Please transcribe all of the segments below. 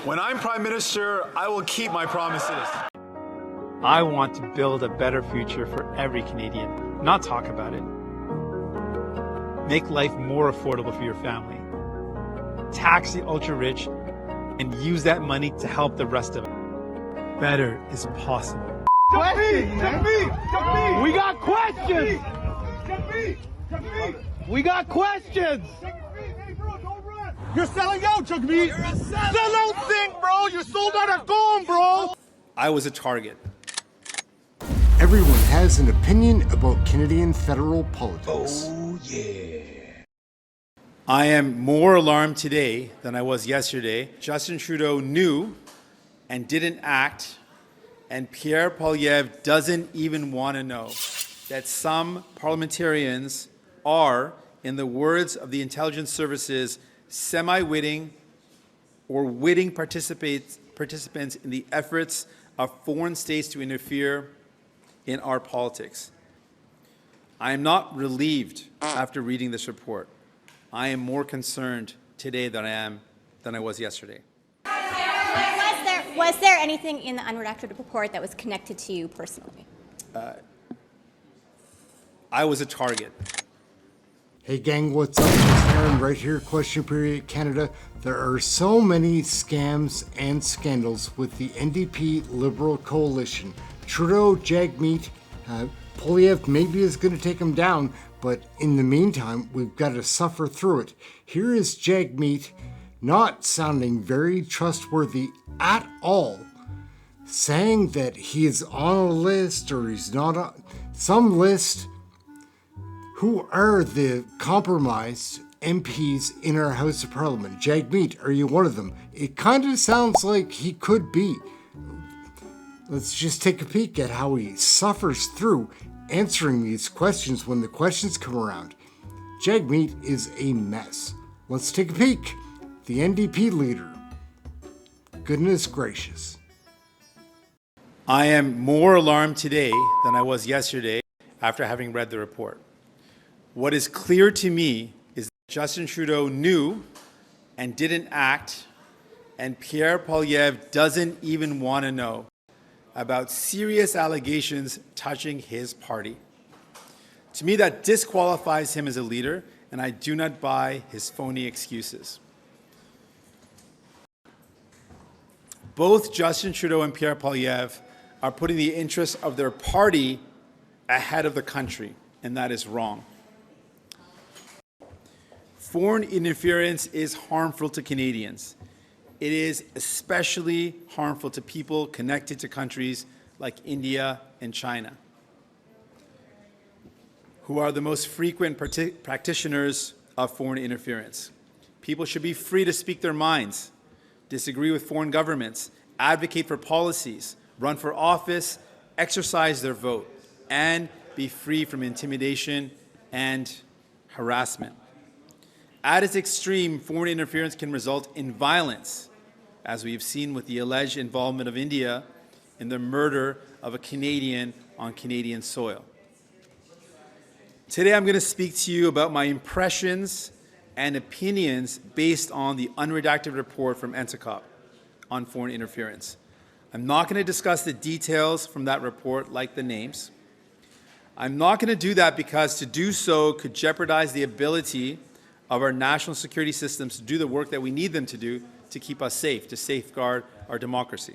When I'm Prime Minister, I will keep my promises. I want to build a better future for every Canadian, not talk about it. Make life more affordable for your family. Tax the ultra-rich and use that money to help the rest of it. Better is possible. JAGMEET! We got questions! We got questions! You're selling out, JAGMEET! Sell out thing, bro! You're sold out at Gone, bro! I was a target. Everyone has an opinion about Canadian federal politics. Oh, yeah. I am more alarmed today than I was yesterday. Justin Trudeau knew and didn't act, and Pierre Poilievre doesn't even want to know that some parliamentarians are, in the words of the intelligence services, semi-witting or witting participants in the efforts of foreign states to interfere in our politics. I am not relieved after reading this report. I am more concerned today than I was yesterday. Was there anything in the unredacted report that was connected to you personally? I was a target. Hey gang, what's up? It's Aaron right here, Question Period Canada. There are so many scams and scandals with the NDP Liberal Coalition. Trudeau, JAGMEET, Poilievre maybe is going to take him down, but in the meantime, we've got to suffer through it. Here is JAGMEET, not sounding very trustworthy at all, saying that he is on a list or he's not on some list. Who are the compromised MPs in our House of Parliament? JAGMEET, are you one of them? It kind of sounds like he could be. Let's just take a peek at how he suffers through answering these questions when the questions come around. JAGMEET is a mess. Let's take a peek. The NDP leader. Goodness gracious. I am more alarmed today than I was yesterday after having read the report. What is clear to me is that Justin Trudeau knew and didn't act, and Pierre Poilievre doesn't even want to know about serious allegations touching his party. To me, that disqualifies him as a leader, and I do not buy his phony excuses. Both Justin Trudeau and Pierre Poilievre are putting the interests of their party ahead of the country, and that is wrong. Foreign interference is harmful to Canadians. It is especially harmful to people connected to countries like India and China, who are the most frequent practitioners of foreign interference. People should be free to speak their minds, disagree with foreign governments, advocate for policies, run for office, exercise their vote, and be free from intimidation and harassment. At its extreme, foreign interference can result in violence, as we have seen with the alleged involvement of India in the murder of a Canadian on Canadian soil. Today I'm going to speak to you about my impressions and opinions based on the unredacted report from NCOP on foreign interference. I'm not going to discuss the details from that report, like the names. I'm not going to do that because to do so could jeopardize the ability of our national security systems to do the work that we need them to do to keep us safe, to safeguard our democracy.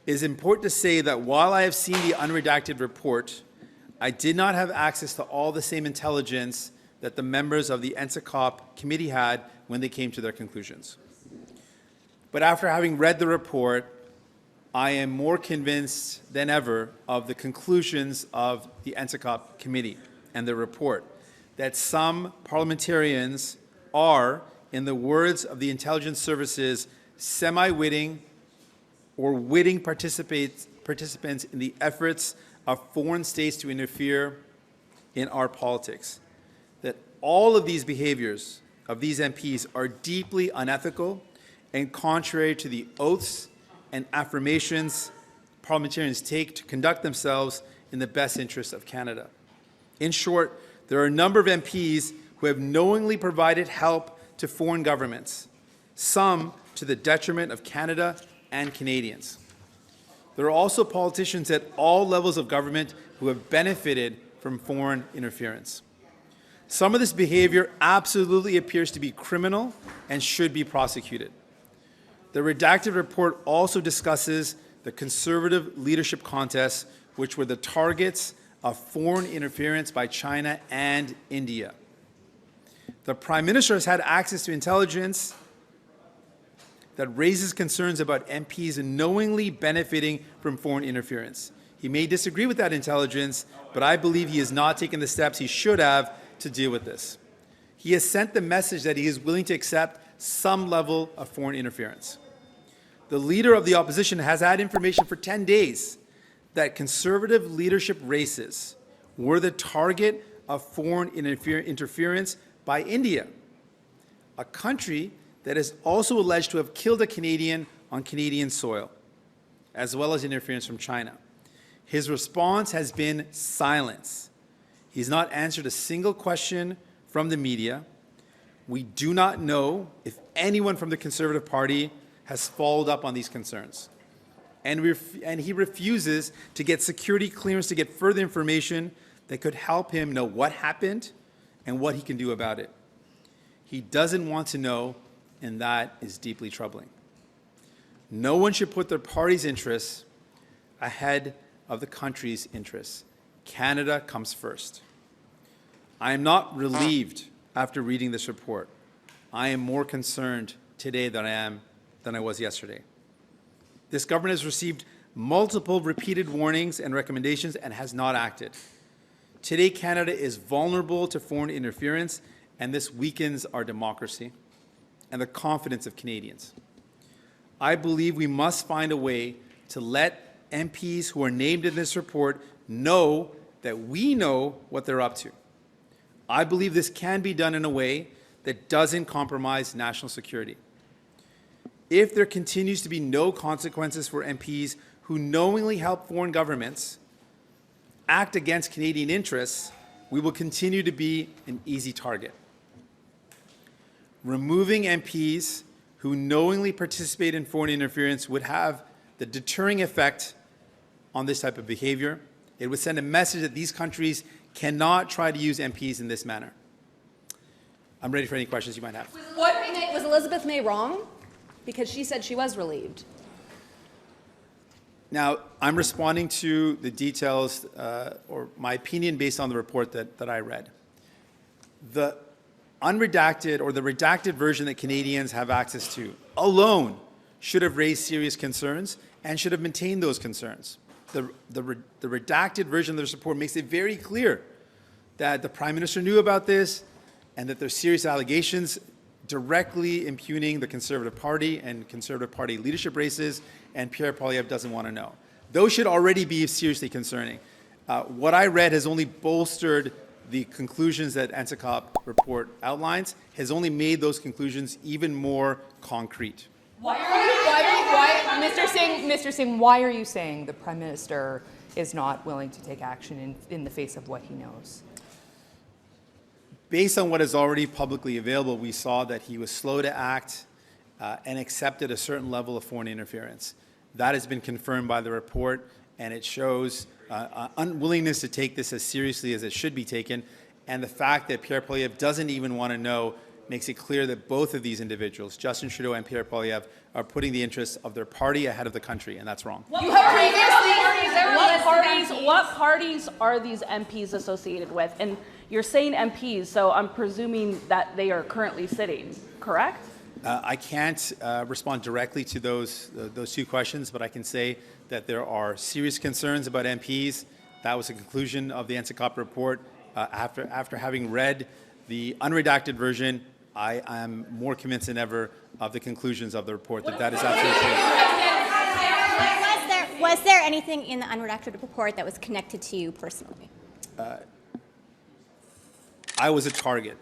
It is important to say that while I have seen the unredacted report, I did not have access to all the same intelligence that the members of the NCOP committee had when they came to their conclusions. But after having read the report, I am more convinced than ever of the conclusions of the NCOP committee and the report, that some parliamentarians are, in the words of the intelligence services, semi-witting or witting participants in the efforts of foreign states to interfere in our politics. That all of these behaviors of these MPs are deeply unethical and contrary to the oaths and affirmations parliamentarians take to conduct themselves in the best interest of Canada. In short, there are a number of MPs who have knowingly provided help to foreign governments, some to the detriment of Canada and Canadians. There are also politicians at all levels of government who have benefited from foreign interference. Some of this behavior absolutely appears to be criminal and should be prosecuted. The redacted report also discusses the Conservative leadership contests, which were the targets of foreign interference by China and India. The Prime Minister has had access to intelligence that raises concerns about MPs knowingly benefiting from foreign interference. He may disagree with that intelligence, but I believe he has not taken the steps he should have to deal with this. He has sent the message that he is willing to accept some level of foreign interference. The Leader of the Opposition has had information for 10 days that Conservative leadership races were the target of foreign interference by India, a country that is also alleged to have killed a Canadian on Canadian soil, as well as interference from China. His response has been silence. He's not answered a single question from the media. We do not know if anyone from the Conservative Party has followed up on these concerns. And he refuses to get security clearance to get further information that could help him know what happened and what he can do about it. He doesn't want to know, and that is deeply troubling. No one should put their party's interests ahead of the country's interests. Canada comes first. I am not relieved after reading this report. I am more concerned today than I was yesterday. This government has received multiple repeated warnings and recommendations and has not acted. Today, Canada is vulnerable to foreign interference, and this weakens our democracy and the confidence of Canadians. I believe we must find a way to let MPs who are named in this report know that we know what they're up to. I believe this can be done in a way that doesn't compromise national security. If there continues to be no consequences for MPs who knowingly help foreign governments act against Canadian interests, we will continue to be an easy target. Removing MPs who knowingly participate in foreign interference would have the deterring effect on this type of behavior. It would send a message that these countries cannot try to use MPs in this manner. I'm ready for any questions you might have. Was Elizabeth May wrong? Because she said she was relieved. Now, I'm responding to the details or my opinion based on the report that I read. The unredacted or the redacted version that Canadians have access to alone should have raised serious concerns and should have maintained those concerns. The redacted version of this report makes it very clear that the Prime Minister knew about this and that there's serious allegations directly impugning the Conservative Party and Conservative Party leadership races, and Pierre Poilievre doesn't want to know. Those should already be seriously concerning. What I read has only bolstered the conclusions that NCCOP report outlines, has only made those conclusions even more concrete. Mr. Singh, why are you saying the Prime Minister is not willing to take action in the face of what he knows? Based on what is already publicly available, we saw that he was slow to act and accepted a certain level of foreign interference. That has been confirmed by the report, and it shows unwillingness to take this as seriously as it should be taken. And the fact that Pierre Poilievre doesn't even want to know makes it clear that both of these individuals, Justin Trudeau and Pierre Poilievre, are putting the interests of their party ahead of the country, and that's wrong. What parties are these MPs associated with? And you're saying MPs, so I'm presuming that they are currently sitting, correct? I can't respond directly to those two questions, but I can say that there are serious concerns about MPs. That was the conclusion of the NCCOP report. After having read the unredacted version, I am more convinced than ever of the conclusions of the report that is absolutely true. Was there anything in the unredacted report that was connected to you personally? I was a target.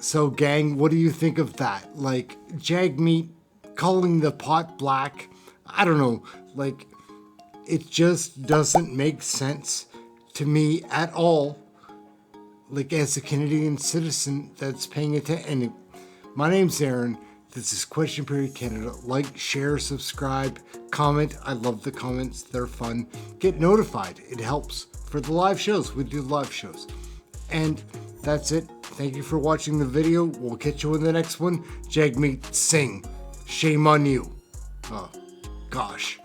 So, gang, what do you think of that? Like, JAGMEET calling the pot black? I don't know. Like, it just doesn't make sense to me at all. Like, as a Canadian citizen that's paying attention. And my name's Aaron. This is Question Period Canada. Like, share, subscribe, comment. I love the comments. They're fun. Get notified. It helps. For the live shows, we do live shows. And that's it. Thank you for watching the video. We'll catch you in the next one. JAGMEET, SINGH. Shame on you. Oh, gosh.